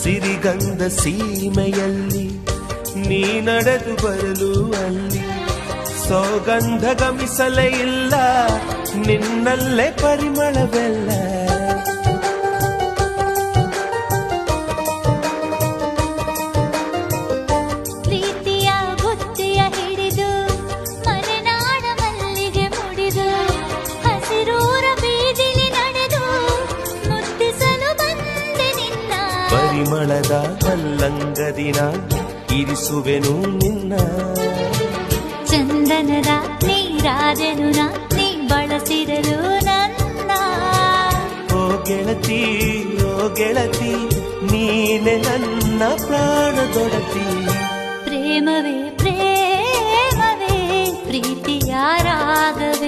ಸಿರಿಗಂಧ ಸೀಮೆಯಲ್ಲಿ ನೀ ನಡೆದು ಬರಲು ಅಲ್ಲಿ ಸೌಗಂಧ ಗಮಿಸಲೇ ಇಲ್ಲ ನಿನ್ನಲ್ಲೇ ಪರಿಮಳವೆಲ್ಲ. ಪ್ರೀತಿಯ ಬುತ್ತಿಯ ಹಿಡಿದು ಮಲೆನಾಡ ಮಲ್ಲಿಗೆ ಮುಡಿದು ಹಸಿರೂರ ಬೀದಿಲಿ ನಡೆದು ಮುತ್ತಿಸಲು ಬಂದೆ ನಿನ್ನ ಪರಿಮಳದ ಮಲ್ಲಂಗದಿನ ಇರಿಸುವೆನು ನಿನ್ನ ಚಂದನದ ನೀರಾಜನು ನೀ ಬಳಸಿರಲು ನನ್ನ. ಓ ಗೆಳತಿ ಓ ಗೆಳತಿ ನೀನೆ ನನ್ನ ಪ್ರಾಣದೊಡತಿ. ಪ್ರೇಮವೇ ಪ್ರೇಮವೇ ಪ್ರೀತಿಯ ರಾಗವೇ